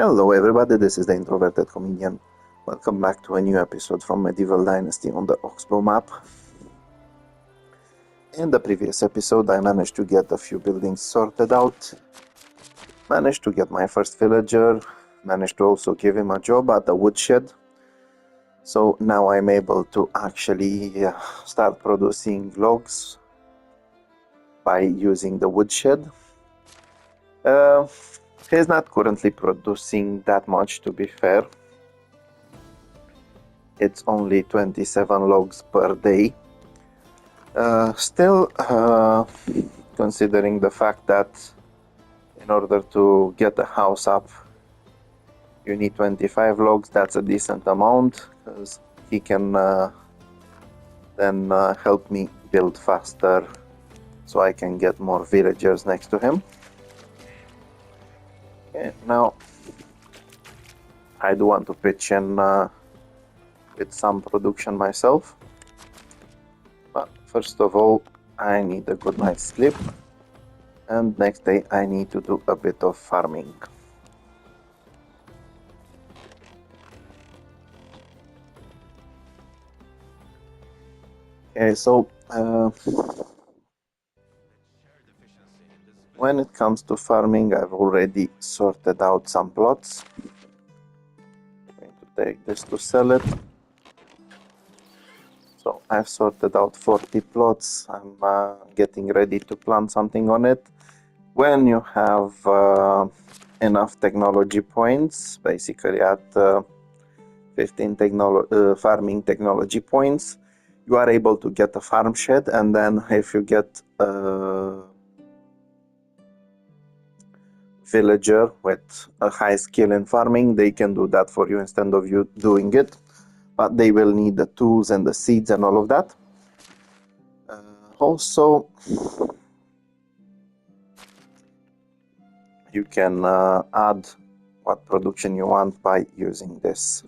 Hello everybody, this is the Introverted Comedian. Welcome back to a new episode from Medieval Dynasty on the Oxbow Map. In the previous episode I managed to get a few buildings sorted out, managed to get my first villager, managed to also give him a job at the woodshed. So now I'm able to actually start producing logs by using the woodshed. He's not currently producing that much, to be fair. It's only 27 logs per day. Still, considering the fact that in order to get a house up you need 25 logs, that's a decent amount, because he can then help me build faster so I can get more villagers next to him. Okay, now I do want to pitch in with some production myself, but first of all I need a good night's sleep, and next day I need to do a bit of farming. Okay, so when it comes to farming, I've already sorted out some plots. I'm going to take this to sell it. So I've sorted out 40 plots. I'm getting ready to plant something on it. When you have enough technology points, basically at 15 farming technology points, you are able to get a farm shed, and then if you get a villager with a high skill in farming, they can do that for you instead of you doing it, but they will need the tools and the seeds and all of that. Also, you can add what production you want by using this.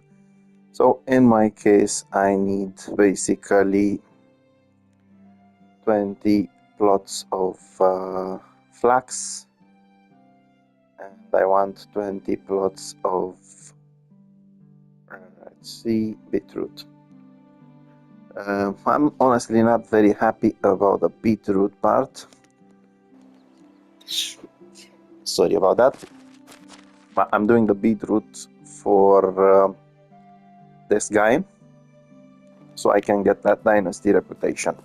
So in my case I need basically 20 plots of flax, and I want 20 plots of beetroot. I'm honestly not very happy about the beetroot part. Sorry about that. But I'm doing the beetroot for this guy, so I can get that dynasty reputation.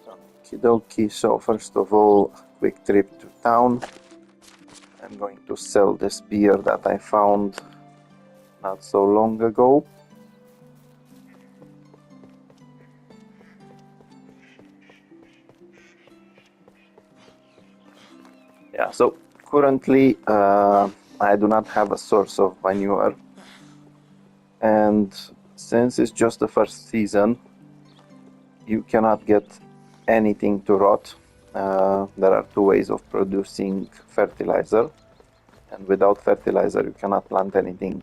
Okie dokie, so first of all, quick trip to town. I'm going to sell this beer that I found not so long ago. Yeah, so currently I do not have a source of manure, and since it's just the first season you cannot get anything to rot. There are two ways of producing fertilizer, and without fertilizer you cannot plant anything.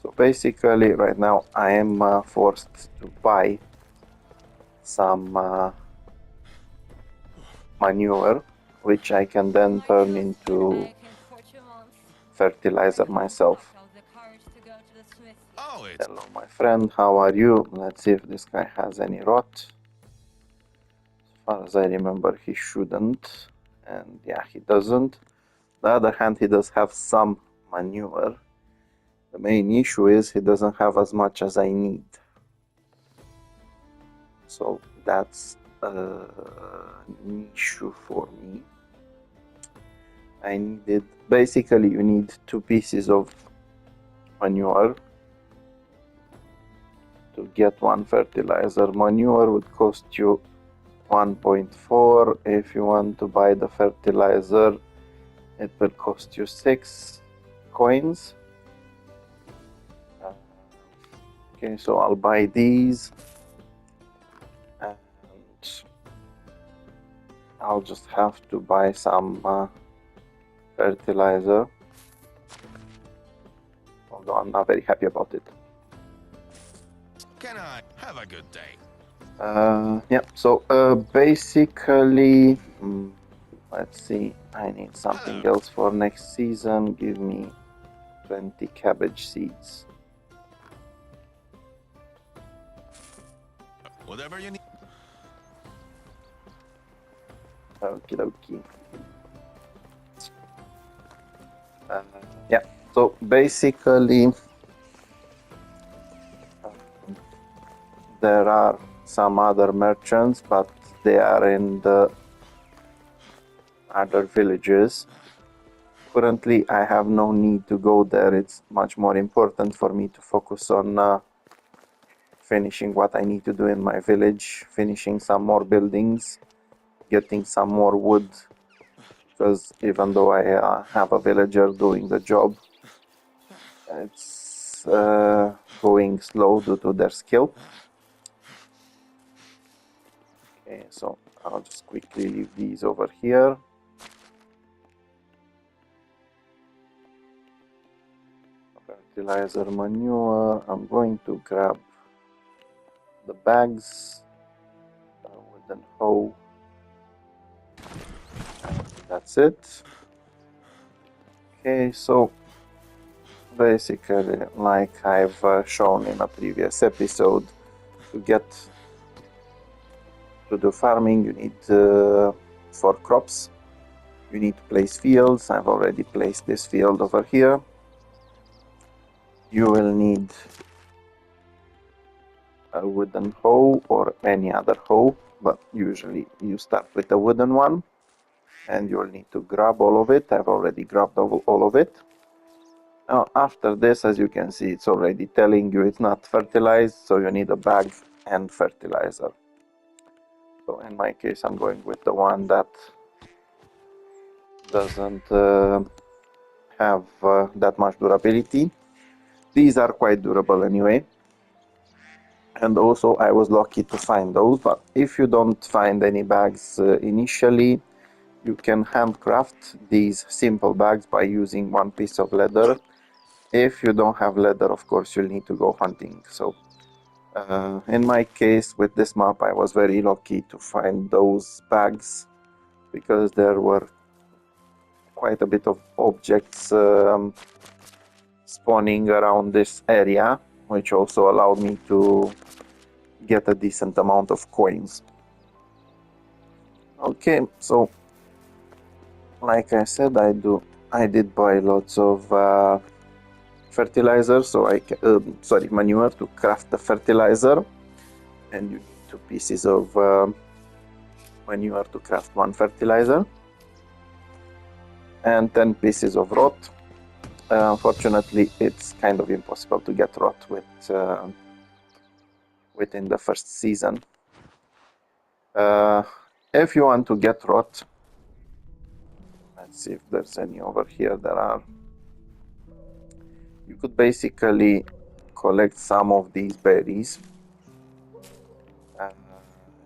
So basically right now I am forced to buy some manure, which I can then turn into fertilizer myself. Hello my friend, how are you? Let's see if this guy has any rot. As far as I remember he shouldn't, and yeah, he doesn't. On the other hand, he does have some manure. The main issue is he doesn't have as much as I need. So that's an issue for me. I needed, basically you need 2 pieces of manure to get 1 fertilizer. Manure would cost you 1.4. If you want to buy the fertilizer, it will cost you 6 coins. Okay, so I'll buy these, and I'll just have to buy some fertilizer, although I'm not very happy about it. Can I have a good day? Yeah, so basically Let's see, I need something else for next season. Give me 20 cabbage seeds. Whatever you need. Okie dokie. Yeah, so basically there are some other merchants, but they are in the other villages. Currently, I have no need to go there. It's much more important for me to focus on finishing what I need to do in my village, finishing some more buildings, getting some more wood, because even though I have a villager doing the job, it's going slow due to their skill. Okay, so I'll just quickly leave these over here. Fertilizer, manure. I'm going to grab the bags, wooden hoe. That's it. Okay, so basically, like I've shown in a previous episode, to get to do farming, you need for crops, you need to place fields. I've already placed this field over here. You will need a wooden hoe or any other hoe, but usually you start with a wooden one, and you'll need to grab all of it. I've already grabbed all of it. Now, after this, as you can see, it's already telling you it's not fertilized, so you need a bag and fertilizer. So in my case, I'm going with the one that doesn't have that much durability. These are quite durable anyway. And also I was lucky to find those, but if you don't find any bags initially, you can handcraft these simple bags by using one piece of leather. If you don't have leather, of course, you'll need to go hunting. So in my case with this map, I was very lucky to find those bags because there were quite a bit of objects spawning around this area, which also allowed me to get a decent amount of coins. Okay, so like I said, I did buy lots of fertilizer, so manure to craft the fertilizer, and you need 2 pieces of manure to craft 1 fertilizer, and 10 pieces of rot. Unfortunately, it's kind of impossible to get rot within the first season. If you want to get rot, let's see if there's any over here. There are. You could basically collect some of these berries.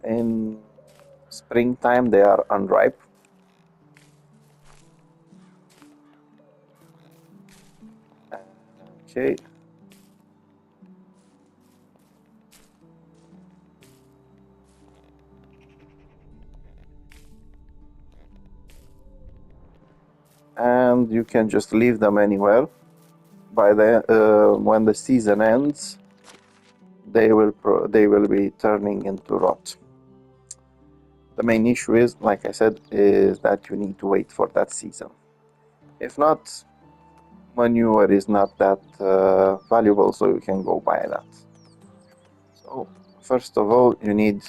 In springtime, they are unripe. Okay. And you can just leave them anywhere. When the season ends, they will be turning into rot. The main issue is, like I said, is that you need to wait for that season. If not, manure is not that valuable, so you can go buy that. So first of all, you need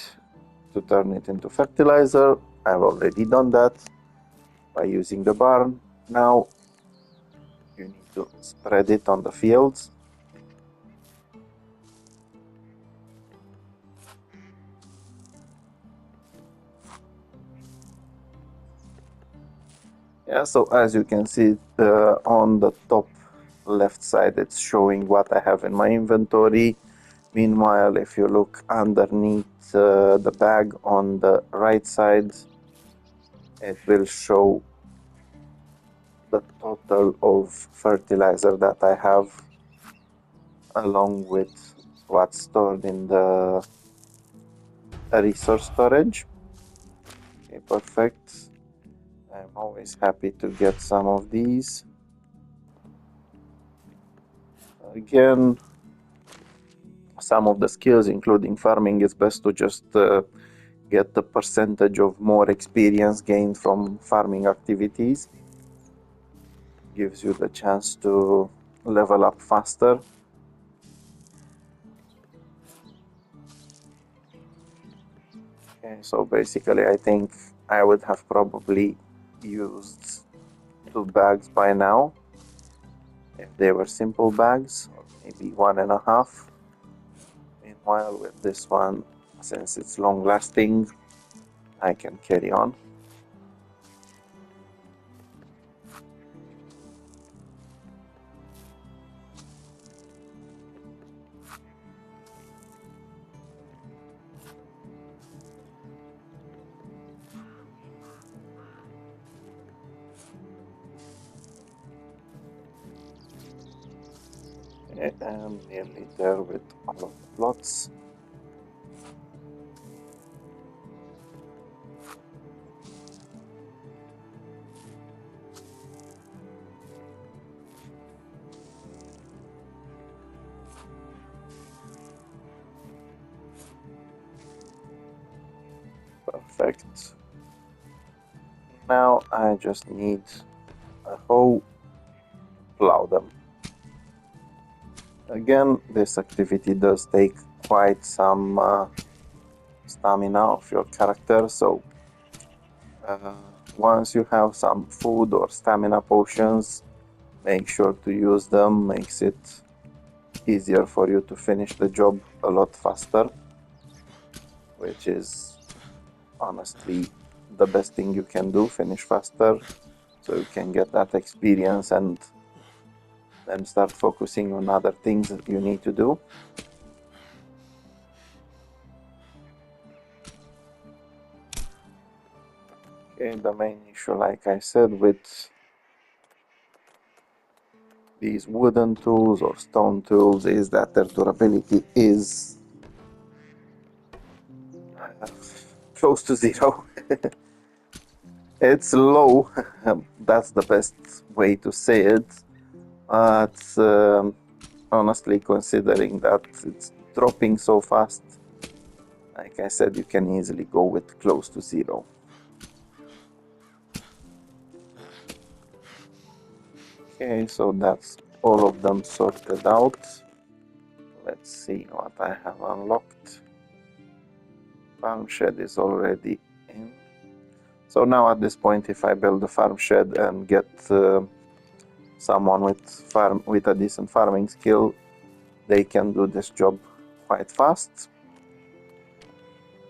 to turn it into fertilizer. I've already done that by using the barn. Now you need to spread it on the fields. Yeah, so as you can see on the top left side, it's showing what I have in my inventory. Meanwhile, if you look underneath the bag on the right side, it will show the total of fertilizer that I have along with what's stored in the resource storage. Okay, perfect. I'm always happy to get some of these. Again, some of the skills, including farming, it's best to just get the percentage of more experience gained from farming activities. Gives you the chance to level up faster. Okay, so basically I think I would have probably used 2 bags by now if they were simple bags, or maybe 1.5. Meanwhile, with this one, since it's long lasting, I can carry on. Okay, I'm nearly there with all of the plots. Perfect. Now I just need a hoe, plow them. Again, this activity does take quite some stamina of your character, so once you have some food or stamina potions, make sure to use them. Makes it easier for you to finish the job a lot faster, which is honestly the best thing you can do. Finish faster so you can get that experience and then start focusing on other things that you need to do. Okay, the main issue, like I said, with these wooden tools or stone tools is that their durability is close to zero. It's low, that's the best way to say it. But honestly, considering that it's dropping so fast, like I said, you can easily go with close to zero. Okay, so that's all of them sorted out. Let's see what I have unlocked. Farm shed is already in. So now at this point, if I build a farm shed and get someone with a decent farming skill, they can do this job quite fast.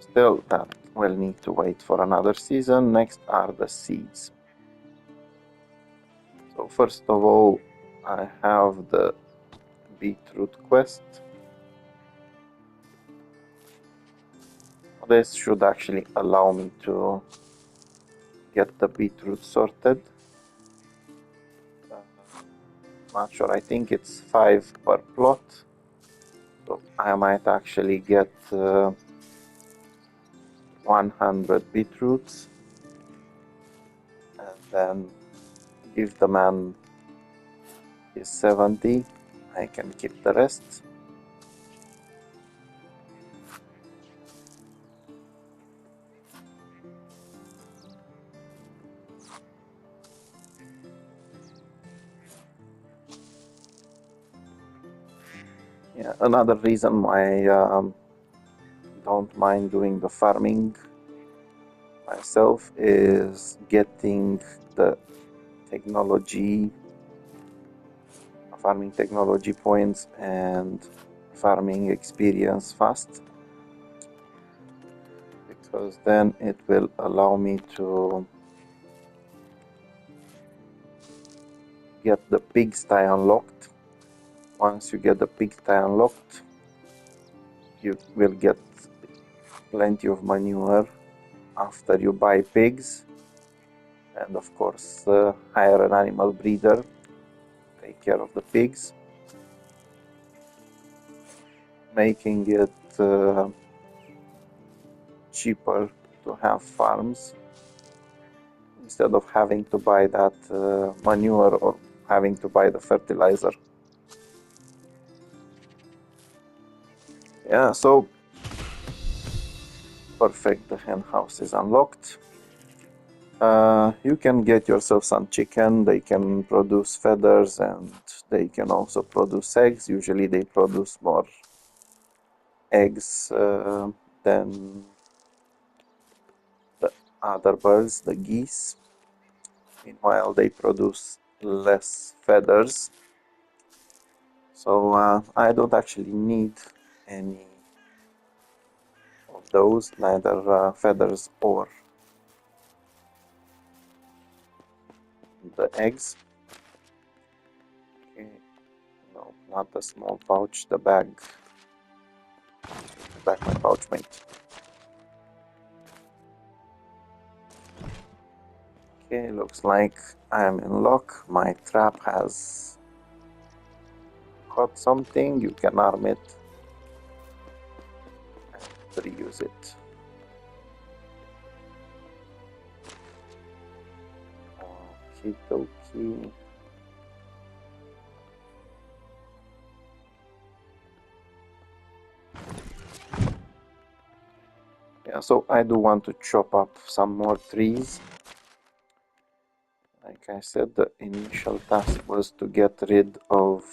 Still, that will need to wait for another season. Next are the seeds. So first of all, I have the beetroot quest. This should actually allow me to get the beetroot sorted. Not sure, I think it's 5 per plot. So I might actually get 100 beetroots and then give the man his 70. I can keep the rest. Yeah, another reason why I don't mind doing the farming myself is getting the farming technology points and farming experience fast, because then it will allow me to get the pigsty unlocked. Once you get the pigsty unlocked, you will get plenty of manure after you buy pigs, and of course hire an animal breeder, take care of the pigs, making it cheaper to have farms. instead of having to buy that manure or having to buy the fertilizer. Yeah, so perfect, the hen house is unlocked. You can get yourself some chicken. They can produce feathers and they can also produce eggs. Usually they produce more eggs than the other birds, the geese. Meanwhile, they produce less feathers. So I don't actually need any of those, neither feathers or the eggs. Okay. No, not the small pouch, the bag. Back my pouch, mate. Okay, looks like I am in luck. My trap has caught something. You can arm it and reuse it. Okie dokie. Yeah, so I do want to chop up some more trees. Like I said, the initial task was to get rid of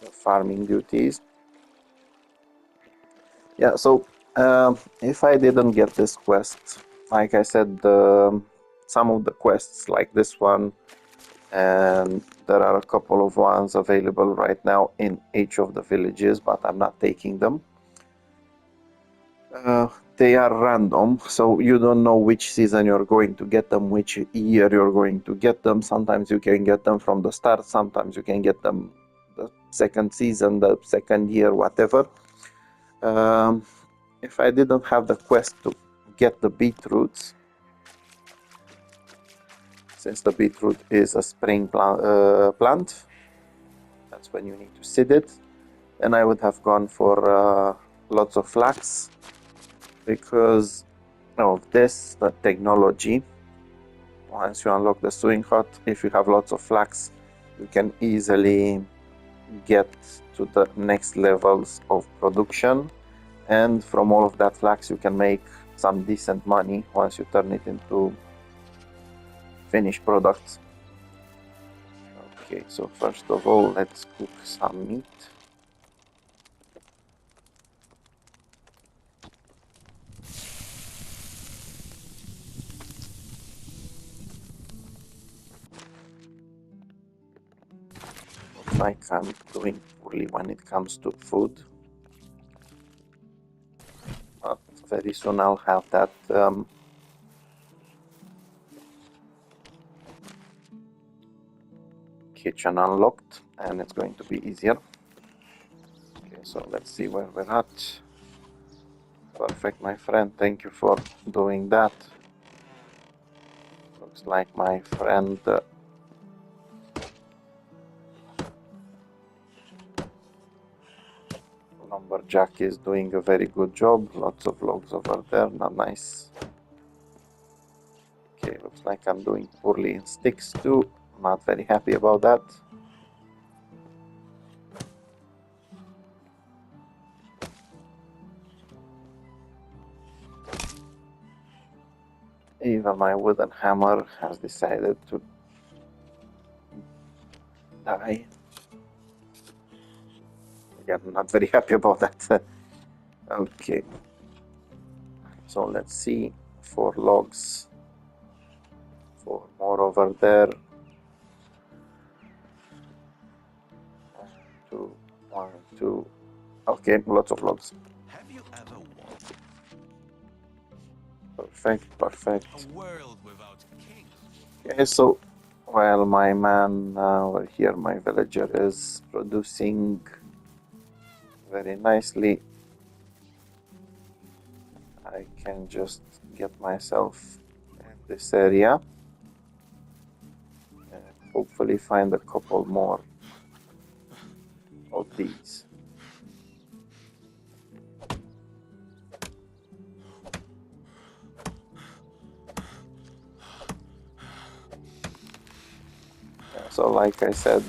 the farming duties. Yeah, so if I didn't get this quest, like I said, some of the quests like this one, and there are a couple of ones available right now in each of the villages, but I'm not taking them. They are random, so you don't know which season you're going to get them, which year you're going to get them. Sometimes you can get them from the start, sometimes you can get them the second season, the second year, whatever. If I didn't have the quest to get the beetroots, since the beetroot is a spring plant, that's when you need to seed it, then I would have gone for lots of flax, because of this the technology. Once you unlock the sewing hut, if you have lots of flax, you can easily get to the next levels of production, and from all of that flax you can make some decent money once you turn it into finished products. Okay, so first of all, let's cook some meat. Looks like I'm doing poorly when it comes to food, but very soon I'll have that kitchen unlocked and it's going to be easier. Okay, so let's see where we're at. Perfect, my friend, thank you for doing that. Looks like my friend Lumberjack is doing a very good job. Lots of logs over there, not nice. Okay, looks like I'm doing poorly in sticks too. Not very happy about that. Even my wooden hammer has decided to die. Again, not very happy about that. Okay, so let's see. 4 logs. 4 more over there. 2, 1, 2. Okay, lots of logs. Have you ever walked Perfect, perfect. a world without kings? Okay, so while my man over here, my villager, is producing very nicely, I can just get myself in this area and hopefully find a couple more of these. So like I said,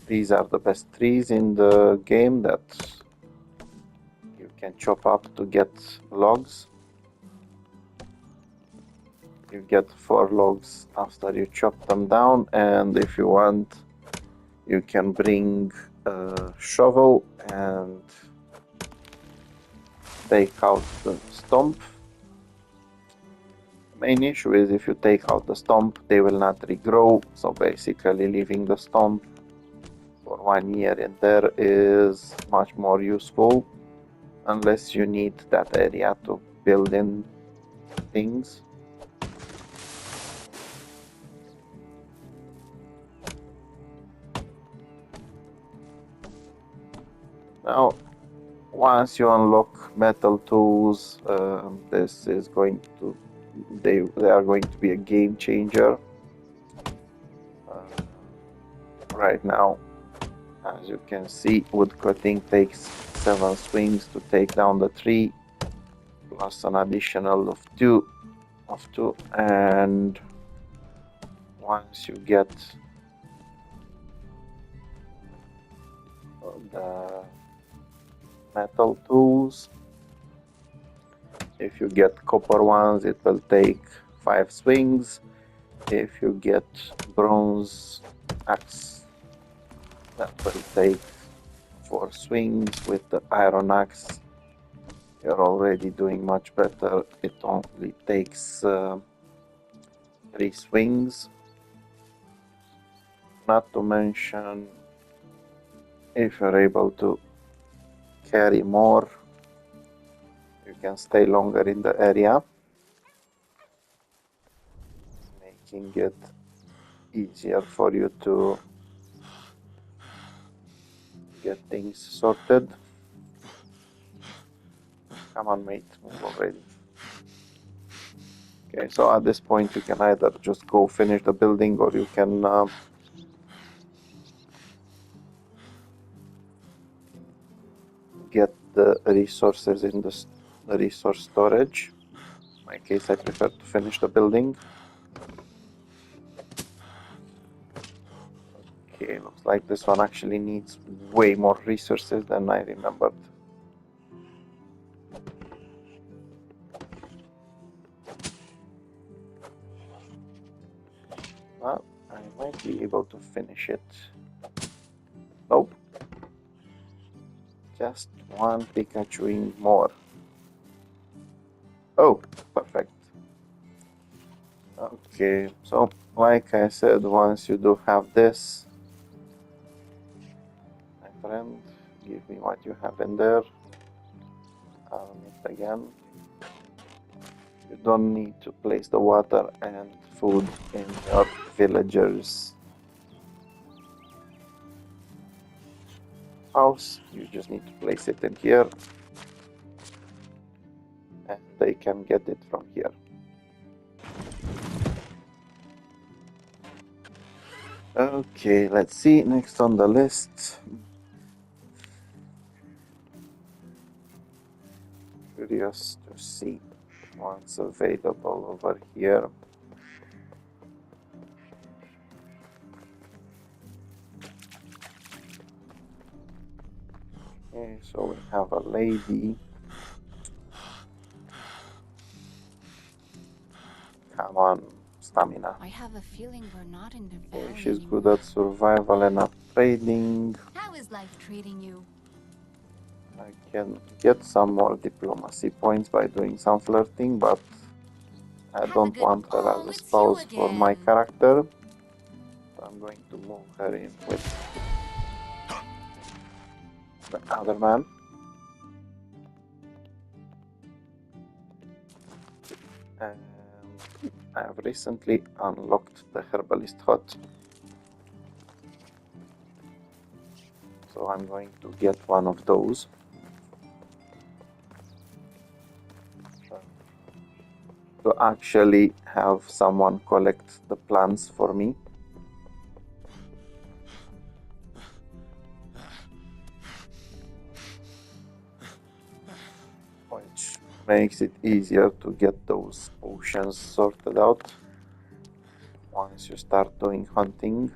these are the best trees in the game that you can chop up to get logs. You get 4 logs after you chop them down, and if you want, you can bring a shovel and take out the stump. The main issue is if you take out the stump, they will not regrow, so basically leaving the stump for 1 year in there is much more useful, unless you need that area to build in things. Now, once you unlock metal tools, this is going to they are going to be a game changer. Right now, as you can see, wood cutting takes 7 swings to take down the tree, plus an additional of two, and once you get the metal tools, if you get copper ones, it will take 5 swings. If you get bronze axe, that will take 4 swings. With the iron axe, you're already doing much better. It only takes 3 swings. Not to mention, if you're able to carry more, you can stay longer in the area, making it easier for you to get things sorted. Come on, mate, move already. Okay, so at this point you can either just go finish the building, or you can get the resources in the resource storage. In my case, I prefer to finish the building. Okay, looks like this one actually needs way more resources than I remembered. Well, I might be able to finish it. Nope. Just one Pikachu more. Oh, perfect. Okay, so like I said, once you do have this, my friend, give me what you have in there. I'll meet again. You don't need to place the water and food in your villagers' house. You just need to place it in here, and they can get it from here. Okay, let's see, next on the list. Curious to see what's available over here. Okay, so we have a lady. Come on, stamina. I have a feeling we're not in the Okay, valley she's anymore. good at survival and upgrading. How is life treating you? I can get some more diplomacy points by doing some flirting, but I don't want her as a it's you spouse for my again. character. So I'm going to move her in with the other man. And I have recently unlocked the herbalist hut. So I'm going to get one of those. To actually have someone collect the plants for me. Which makes it easier to get those potions sorted out once you start doing hunting.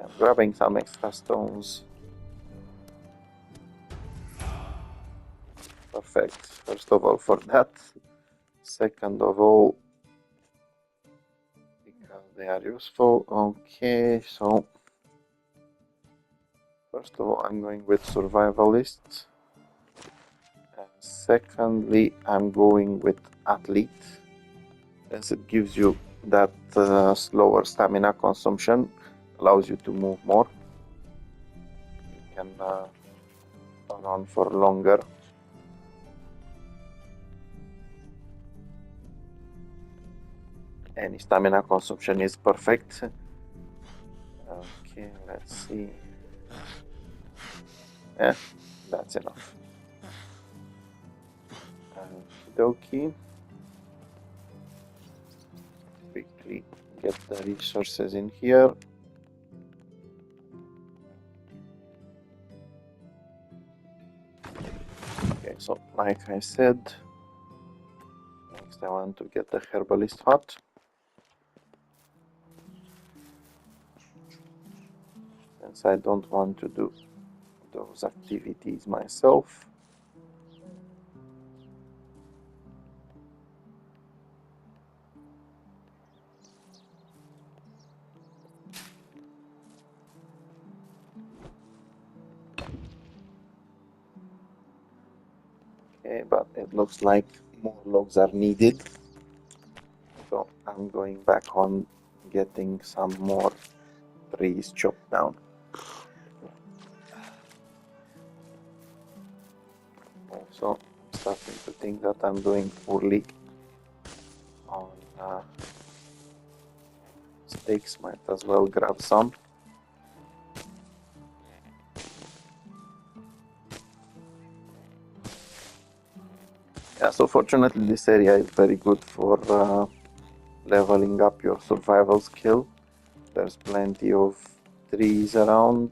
I'm grabbing some extra stones. Perfect. First of all for that. Second of all, because they are useful. Okay, so first of all, I'm going with survivalist. And secondly, I'm going with athlete, as it gives you that slower stamina consumption, allows you to move more. You can run for longer. Any stamina consumption is perfect. Okay, let's see. Yeah, that's enough. Okie dokie. Quickly get the resources in here. Okay, so like I said, next I want to get the herbalist hut. Since I don't want to do those activities myself. Okay, but it looks like more logs are needed. So I'm going back on getting some more trees chopped down. Also, starting to think that I'm doing poorly on stakes. Might as well grab some. Yeah, so fortunately this area is very good for leveling up your survival skill. There's plenty of trees around,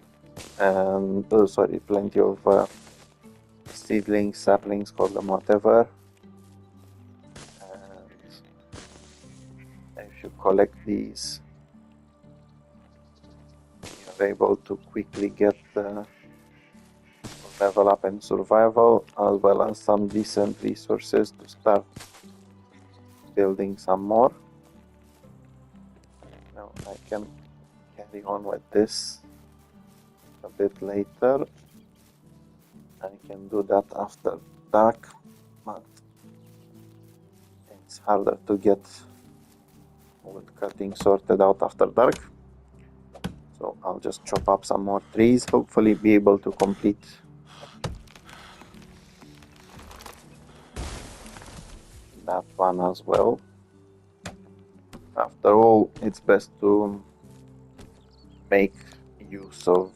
and plenty of seedlings, saplings, call them whatever. And if you collect these, you're able to quickly get level up in survival, as well as some decent resources to start building some more. Now I can carry on with this a bit later. I can do that after dark, but it's harder to get wood cutting sorted out after dark. So I'll just chop up some more trees, hopefully be able to complete that one as well. After all, it's best to make use of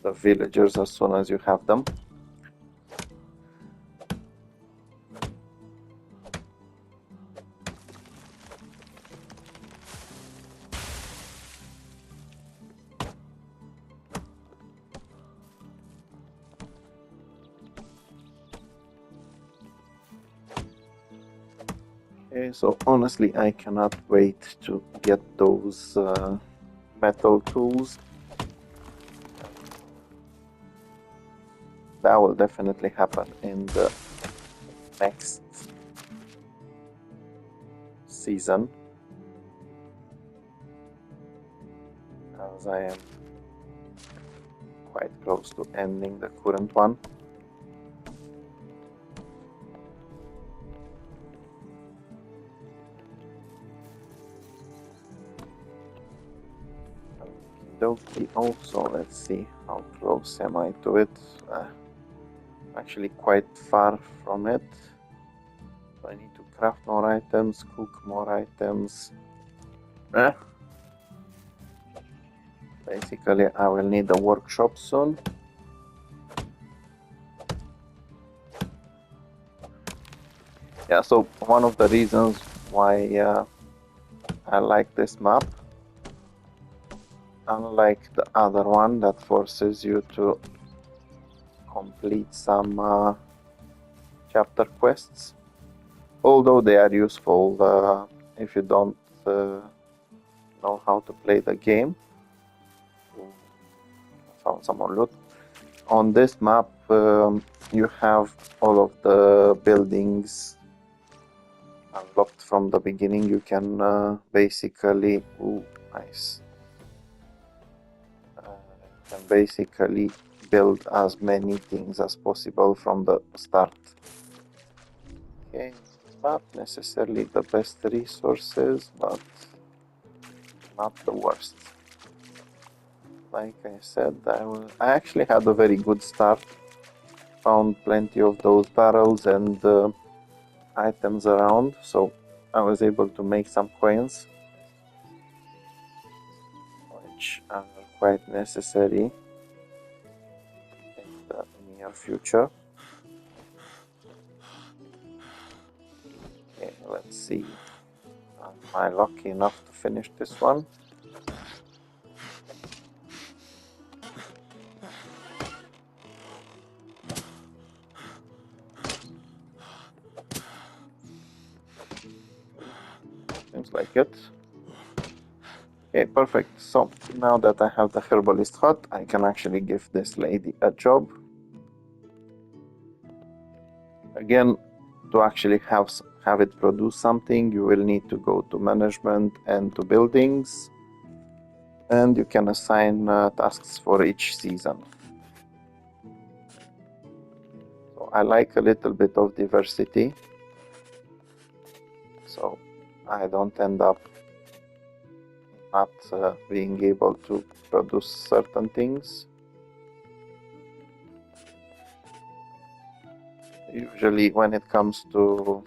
the villagers as soon as you have them. Okay, so honestly I cannot wait to get those metal tools. That will definitely happen in the next season, as I am quite close to ending the current one. Also, let's see how close am I to it. Actually quite far from it. So I need to craft more items, cook more items. Basically I will need a workshop soon. Yeah, so one of the reasons why I like this map, unlike the other one that forces you to complete some chapter quests, although they are useful if you don't know how to play the game. Found some more loot. On this map, you have all of the buildings unlocked from the beginning. You can basically, nice. Can basically build as many things as possible from the start. Okay, not necessarily the best resources, but not the worst. Like I said, I actually had a very good start. Found plenty of those barrels and items around, so I was able to make some coins, which are quite necessary in the near future. Okay, let's see. Am I lucky enough to finish this one? Seems like it. Okay, perfect. So now that I have the herbalist hut, I can actually give this lady a job. Again, to actually have it produce something, you will need to go to management and to buildings, and you can assign tasks for each season. So I like a little bit of diversity, so I don't end up not being able to produce certain things. Usually when it comes to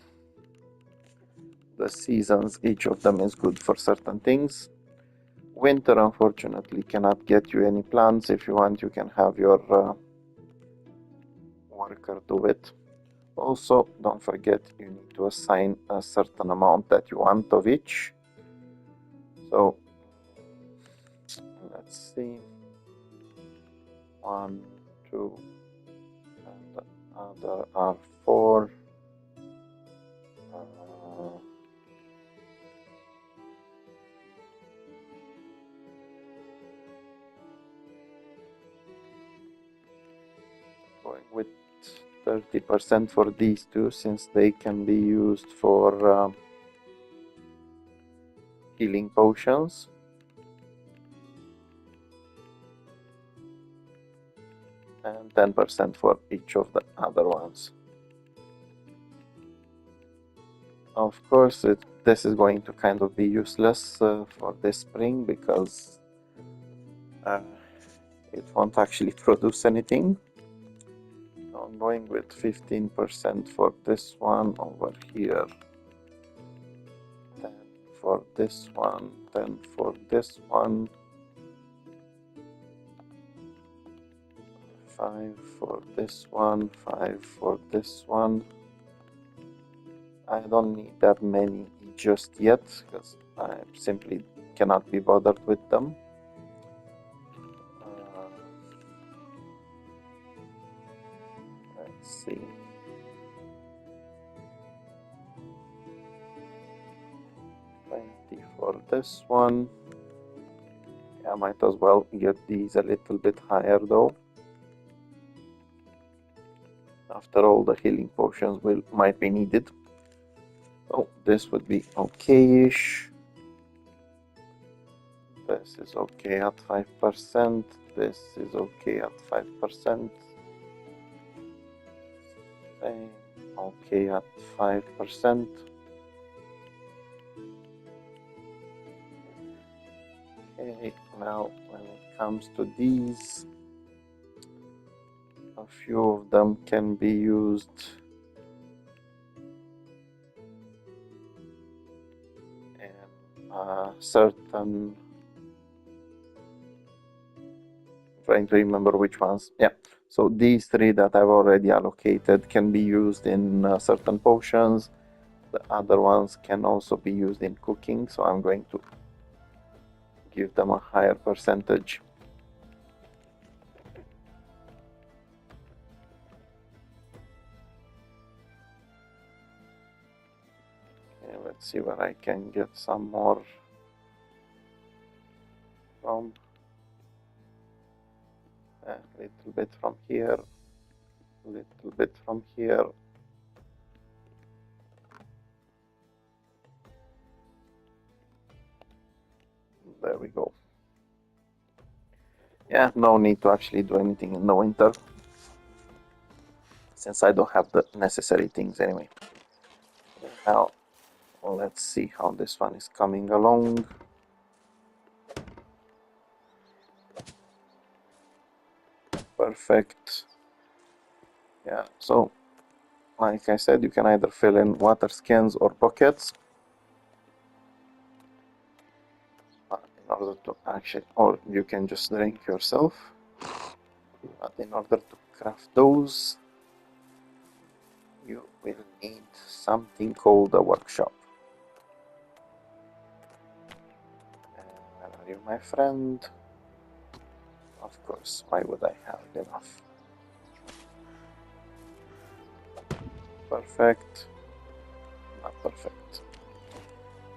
the seasons, each of them is good for certain things. Winter, unfortunately, cannot get you any plants. If you want, you can have your worker do it. Also, don't forget you need to assign a certain amount that you want of each. So, let's see. 1, 2, and the other are 4. Going with 30% for these two, since they can be used for healing potions. And 10% for each of the other ones. Of course, this is going to kind of be useless for this spring, because it won't actually produce anything. So I'm going with 15% for this one over here, 10 for this one, 10 for this one, 5 for this one, 5 for this one. I don't need that many just yet, because I simply cannot be bothered with them. Let's see. For this one, I might as well get these a little bit higher though. After all, the healing potions might be needed. Oh, this would be okay-ish. This is okay at 5%. This is okay at 5%. Okay at 5%. Okay, now when it comes to these, a few of them can be used in certain... trying to remember which ones. Yeah, so these 3 that I've already allocated can be used in certain potions. The other ones can also be used in cooking, so I'm going to give them a higher percentage. Okay, let's see where I can get some more from a little bit from here, a little bit from here. There we go. Yeah, no need to actually do anything in the winter, since I don't have the necessary things anyway. Now, let's see how this one is coming along. Perfect. Yeah, so like I said, you can either fill in water skins or buckets in order to actually, or you can just drink yourself. But in order to craft those, you will need something called a workshop. Where are you, my friend? Of course, why would I have enough? Perfect. Not perfect.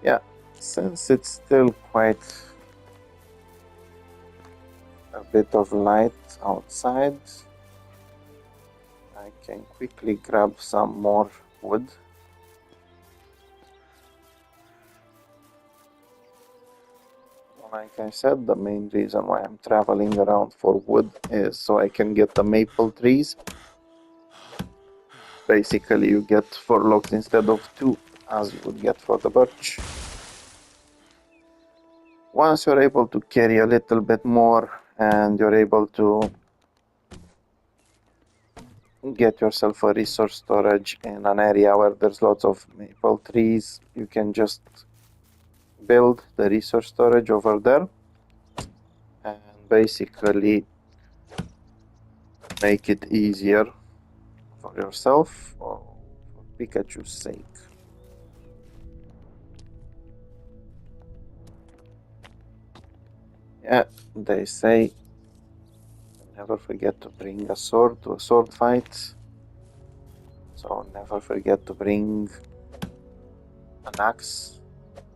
Yeah, since it's still quite a bit of light outside, I can quickly grab some more wood. Like I said, the main reason why I'm traveling around for wood is so I can get the maple trees. Basically, you get 4 logs instead of 2, as you would get for the birch. Once you're able to carry a little bit more and you're able to get yourself a resource storage in an area where there's lots of maple trees, you can just build the resource storage over there and basically make it easier for yourself or for Pikachu's sake. Yeah, they say never forget to bring a sword to a sword fight. So never forget to bring an axe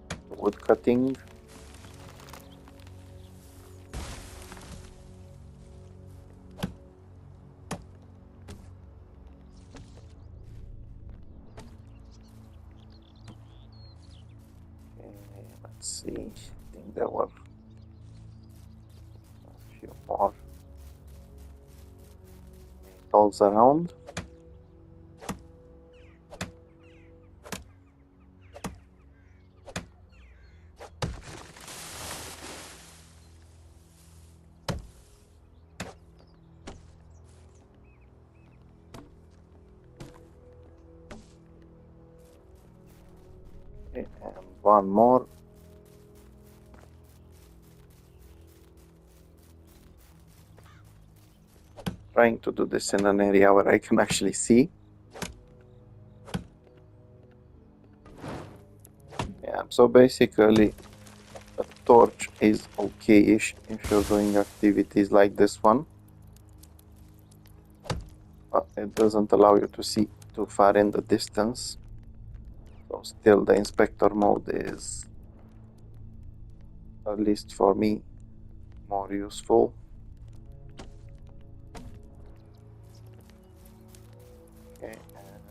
to wood cutting. Okay, let's see. I think there were a few more dolls around. Okay, and one more. Trying to do this in an area where I can actually see. Yeah, so basically a torch is okay-ish if you're doing activities like this one. But it doesn't allow you to see too far in the distance. So still the inspector mode is, at least for me, more useful. Okay, and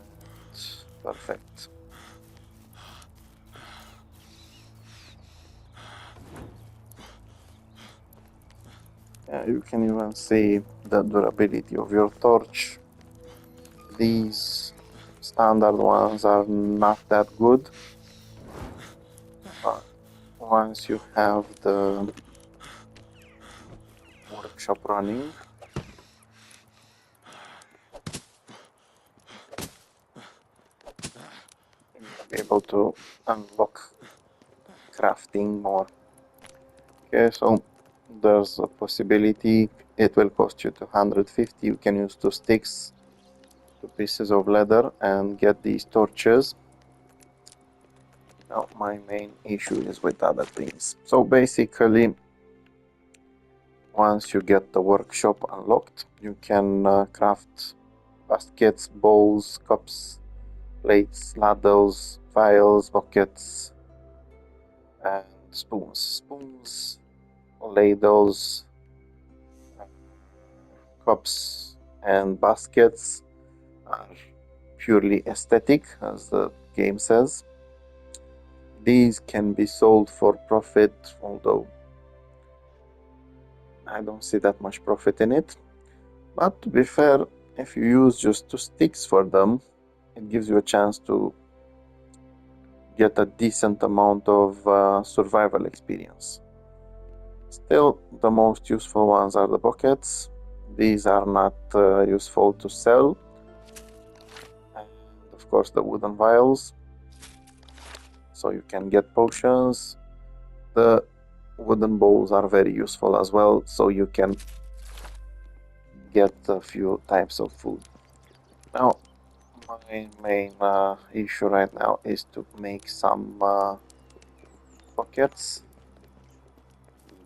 perfect. Yeah, you can even see the durability of your torch. These standard ones are not that good, but once you have the workshop running, you'll be able to unlock crafting more. Okay, so there's a possibility it will cost you 250. You can use 2 sticks, 2 pieces of leather, and get these torches. Now, my main issue is with other things. So basically, once you get the workshop unlocked, you can craft baskets, bowls, cups, plates, ladles, vials, buckets, and spoons. Spoons ladles, cups, and baskets are purely aesthetic, as the game says. These can be sold for profit, although I don't see that much profit in it. But to be fair, if you use just 2 sticks for them, it gives you a chance to get a decent amount of survival experience. Still, the most useful ones are the buckets. These are not useful to sell. And of course, the wooden vials, so you can get potions. The wooden bowls are very useful as well, so you can get a few types of food. Now, my main issue right now is to make some buckets,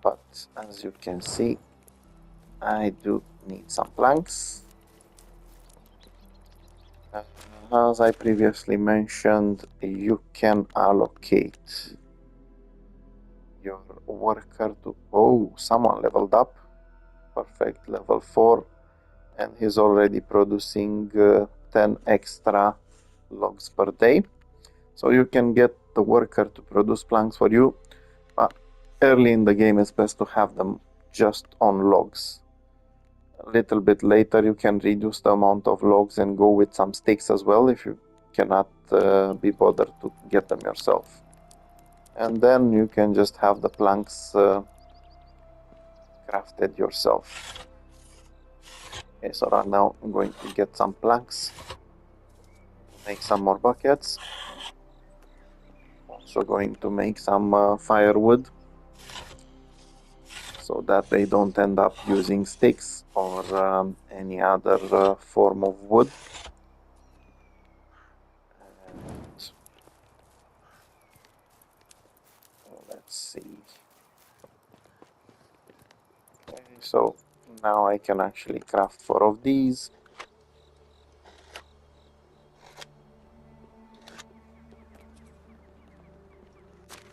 but as you can see, I do need some planks. As I previously mentioned, you can allocate your worker to... Oh, someone leveled up. Perfect, level 4. And he's already producing 10 extra logs per day. So you can get the worker to produce planks for you. But early in the game, it's best to have them just on logs. A little bit later, you can reduce the amount of logs and go with some sticks as well if you cannot be bothered to get them yourself. And then you can just have the planks crafted yourself. Okay, so right now I'm going to get some planks, make some more buckets. Also going to make some firewood, so that they don't end up using sticks or any other form of wood. And let's see. Okay, so now I can actually craft 4 of these.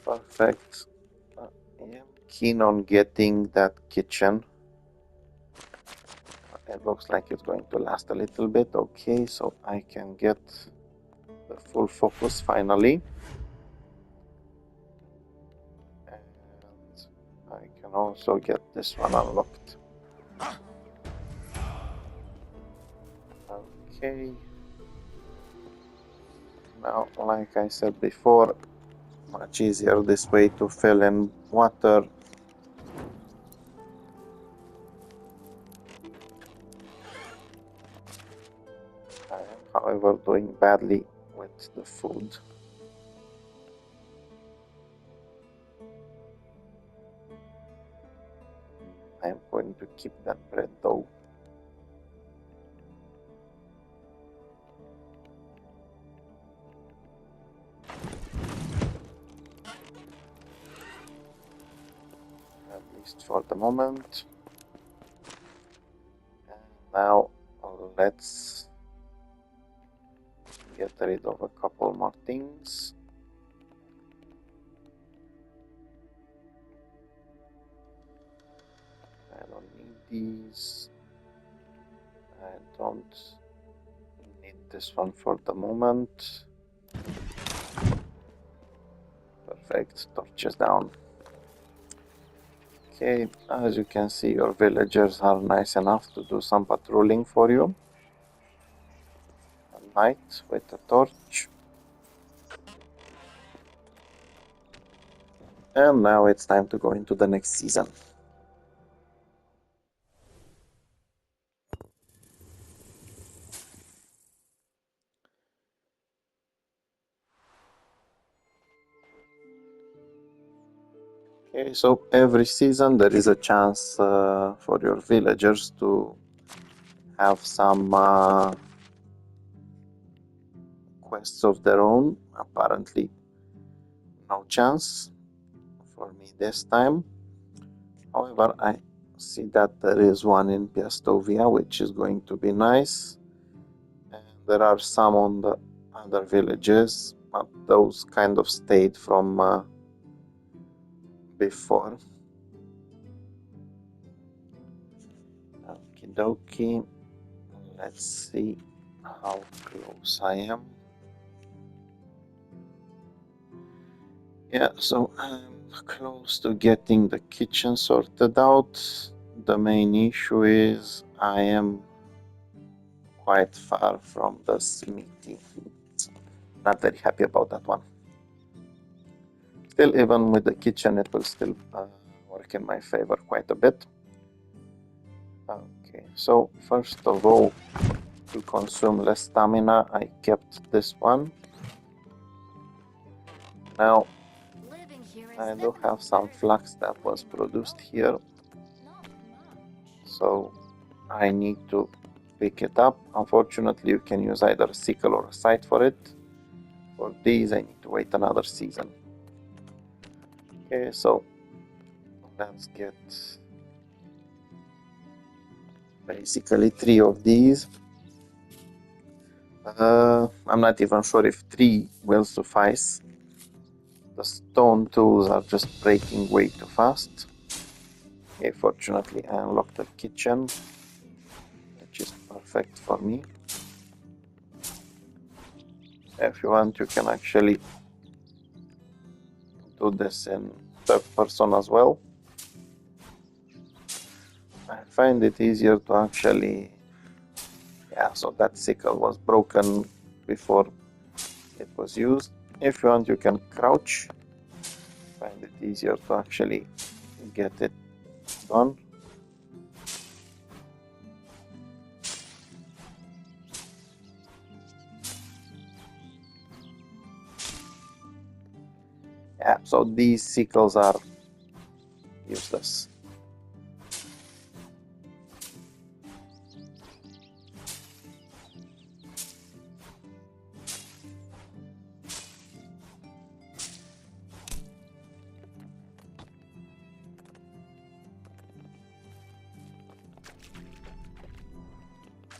Perfect. I am keen on getting that kitchen. It looks like it's going to last a little bit. Okay, so I can get the full focus finally. And I can also get this one unlocked. Okay. Now, like I said before, much easier this way to fill in water. I am, however, doing badly with the food. I am going to keep that bread though. At least for the moment. And now let's get rid of a couple more things. I don't need these. I don't need this one for the moment. Perfect, torches down. Okay, as you can see, your villagers are nice enough to do some patrolling for you at night with a torch. And now it's time to go into the next season. Okay, so every season there is a chance for your villagers to have some quests of their own. Apparently, no chance for me this time. However, I see that there is one in Piastovia, which is going to be nice. And there are some on the other villages, but those kind of stayed from before. Okie. Let's see how close I am. Yeah, so I'm close to getting the kitchen sorted out. The main issue is I am quite far from the smithy. Not very happy about that one. Still, even with the kitchen, it will still work in my favor quite a bit. Okay, so first of all, to consume less stamina, I kept this one. Now, I do have some flax that was produced here, so I need to pick it up. Unfortunately, you can use either a sickle or a scythe for it. For these, I need to wait another season. Okay, so let's get basically 3 of these. I'm not even sure if 3 will suffice. The stone tools are just breaking way too fast. Okay, fortunately I unlocked the kitchen, which is perfect for me. If you want, you can actually do this in third person as well. I find it easier to actually... Yeah, so that sickle was broken before it was used. If you want, you can crouch. Find it easier to actually get it done. Yeah, so these sickles are useless.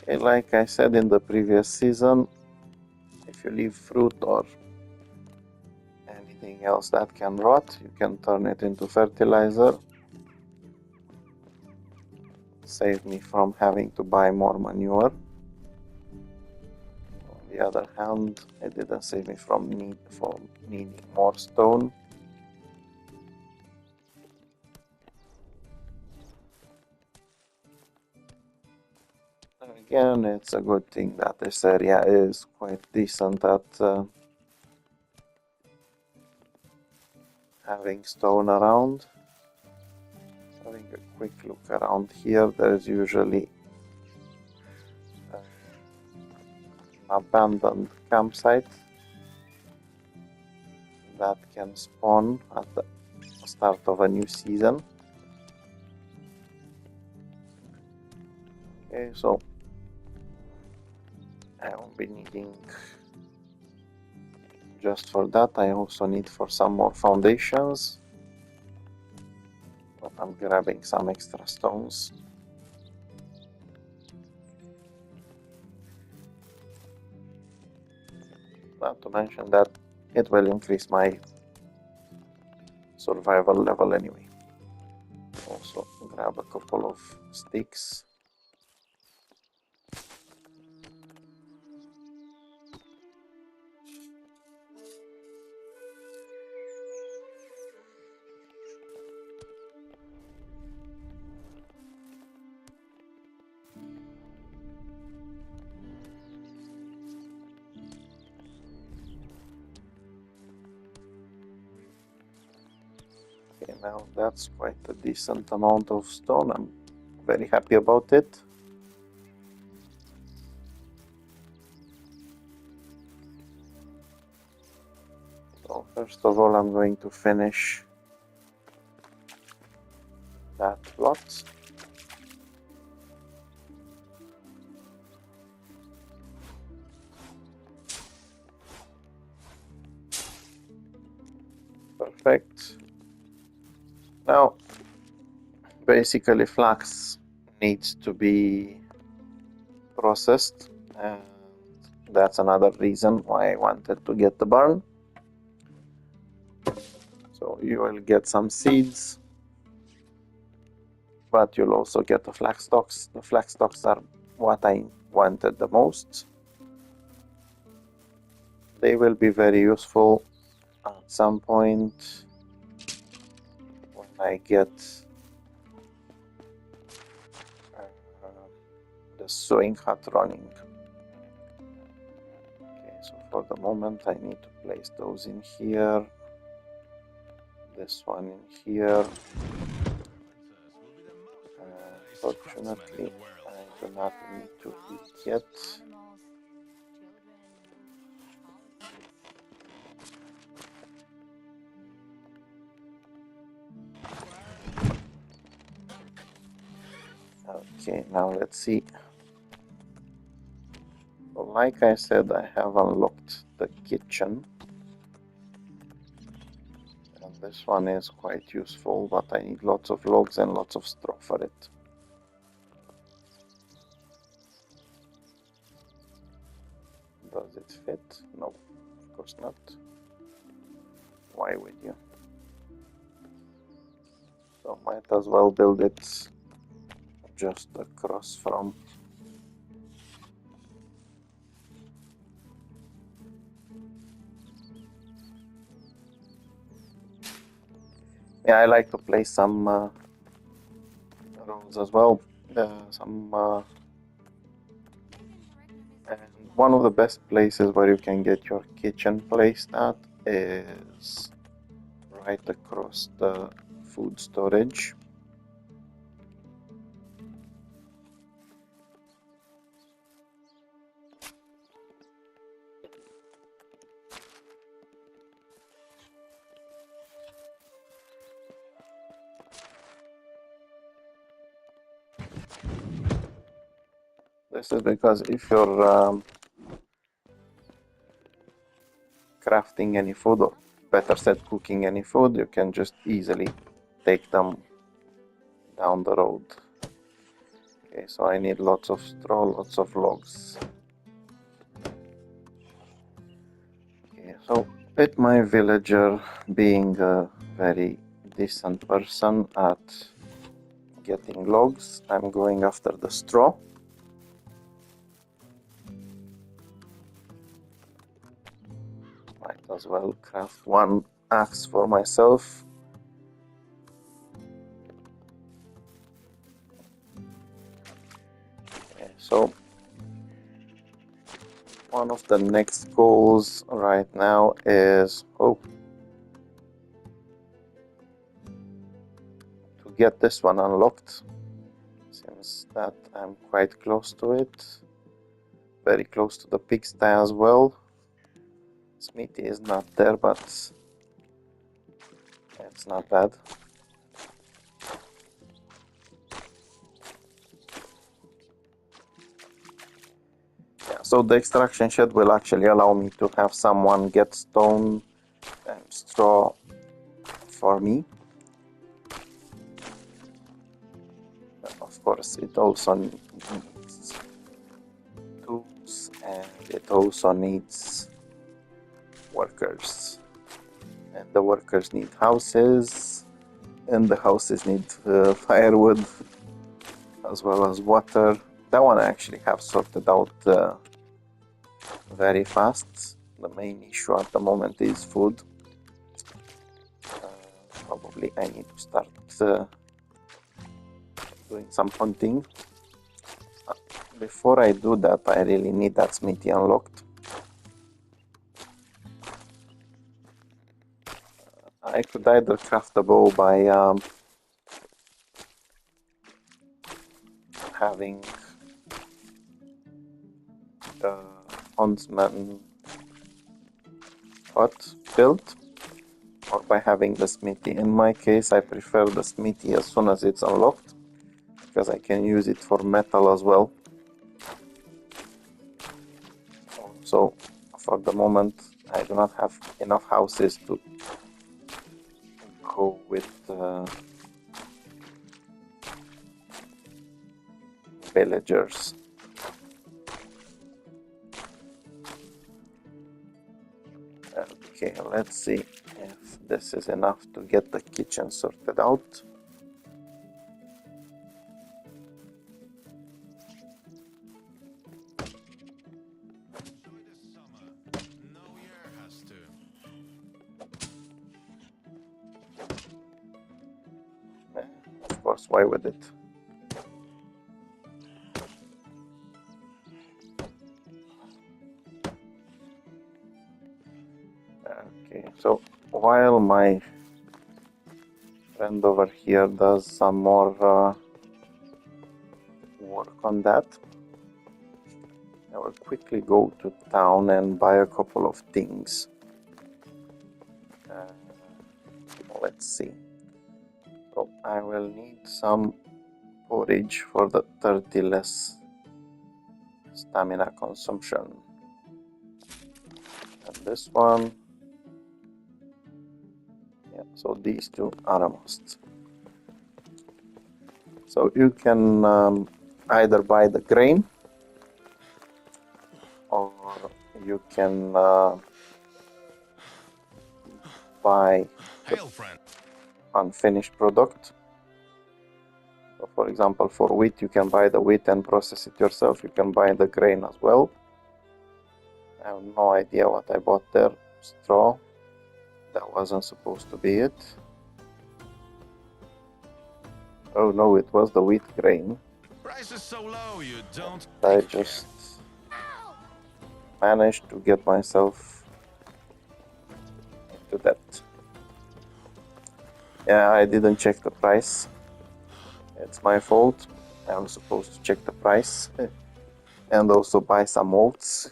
Okay, like I said in the previous season, if you leave fruit or anything else that can rot, you can turn it into fertilizer. Save me from having to buy more manure. On the other hand, it didn't save me from needing more stone. Again, it's a good thing that this area is quite decent at having stone around. Having a quick look around here, there's usually an abandoned campsite that can spawn at the start of a new season. Okay, so I won't be needing just for that. I also need for some more foundations, but I'm grabbing some extra stones. Not to mention that it will increase my survival level anyway. Also grab a couple of sticks. Okay, now that's quite a decent amount of stone. I'm very happy about it. So first of all, I'm going to finish that plot. Perfect. Now, basically flax needs to be processed, and that's another reason why I wanted to get the barn. So you will get some seeds. but you'll also get the flag stocks. The flag stocks are what I wanted the most. They will be very useful at some point when I get the sewing hut running. Okay, so for the moment I need to place those in here, this one in here. Fortunately, I do not need to eat yet. Okay, now let's see. So like I said, I have unlocked the kitchen. And this one is quite useful, but I need lots of logs and lots of straw for it. Does it fit? No, of course not. Why would you? So might as well build it just across from. Yeah, I like to place some roads as well. And one of the best places where you can get your kitchen placed at is right across the food storage. This is because if you're crafting any food, or better said, cooking any food, you can just easily take them down the road. Okay, so I need lots of straw, lots of logs. Okay, so with my villager being a very decent person at getting logs, I'm going after the straw. Might as well craft one axe for myself. Okay, so one of the next goals right now is to get this one unlocked. Seems that I'm quite close to it. Very close to the pigsty as well. Smithy is not there, but it's not bad. Yeah, so the extraction shed will actually allow me to have someone get stone and straw for me. And of course, it also needs tools and it also needs workers. And the workers need houses, and the houses need firewood as well as water. That one I actually have sorted out very fast. The main issue at the moment is food. Probably I need to start doing some hunting. Before I do that, I really need that smithy unlocked. I could either craft a bow by having the huntsman hut built, or by having the smithy. In my case, I prefer the smithy as soon as it's unlocked, because I can use it for metal as well. So for the moment, I do not have enough houses to go with villagers. Okay, let's see if this is enough to get the kitchen sorted out. course, why would it? Okay, so while my friend over here does some more work on that, I will quickly go to town and buy a couple of things. Let's see. So I will need some porridge for the 30 less stamina consumption. And this one. Yeah, so these two are a must. So you can either buy the grain or you can buy Hail, friend. unfinished product. So for example, for wheat, you can buy the wheat and process it yourself. You can buy the grain as well. I have no idea what I bought there. Straw. That wasn't supposed to be it. Oh no, it was the wheat grain. Price is so low, you don't. I just managed to get myself into that. Yeah, I didn't check the price. It's my fault. I was supposed to check the price and also buy some oats.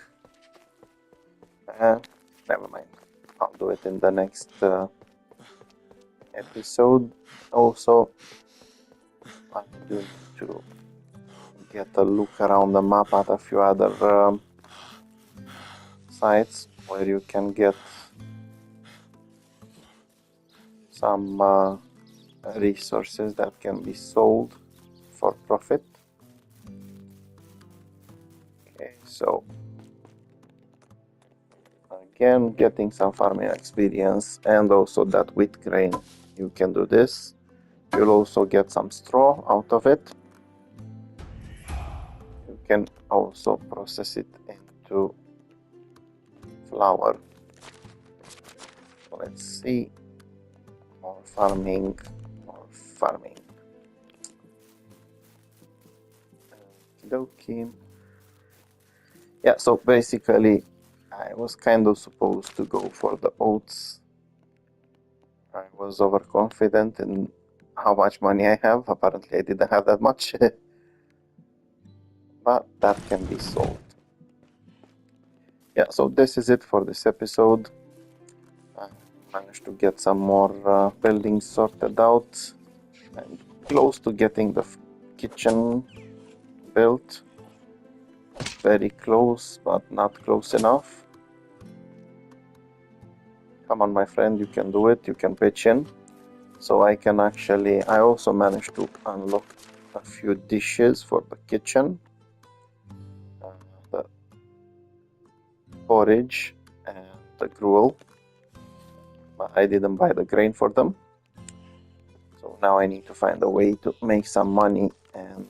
Never mind. I'll do it in the next episode. Also, I do need to get a look around the map at a few other sites where you can get some resources that can be sold for profit. Okay, so again, getting some farming experience and also that wheat grain, you can do this. You'll also get some straw out of it. You can also process it into flour. So let's see. More farming, more farming. Okie. Yeah, so basically I was kind of supposed to go for the oats. I was overconfident in how much money I have. Apparently I didn't have that much. But that can be solved. Yeah, so this is it for this episode. I managed to get some more buildings sorted out. I'm close to getting the kitchen built. Very close, but not close enough. Come on, my friend, you can do it. You can pitch in. So I can actually, I also managed to unlock a few dishes for the kitchen. The porridge and the gruel. But I didn't buy the grain for them. So now I need to find a way to make some money and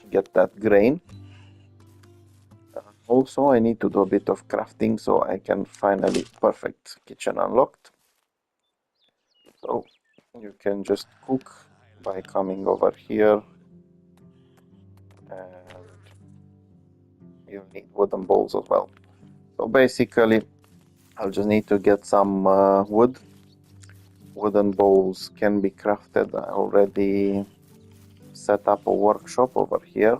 get that grain. Also, I need to do a bit of crafting so I can finally perfect kitchen unlocked. So you can just cook by coming over here, and you'll need wooden bowls as well. So basically, I'll just need to get some wood. Wooden bowls can be crafted. I already set up a workshop over here.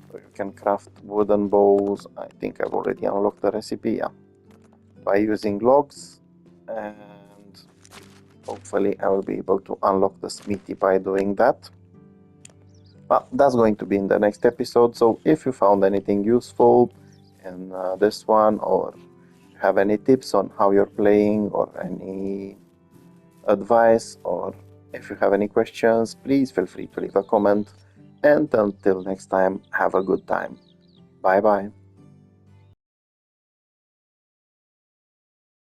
So you can craft wooden bowls. I think I've already unlocked the recipe, yeah. By using logs, and hopefully I will be able to unlock the smithy by doing that. But that's going to be in the next episode. So if you found anything useful in this one, or have any tips on how you're playing, or any advice, or if you have any questions, please feel free to leave a comment. And until next time, have a good time. Bye bye.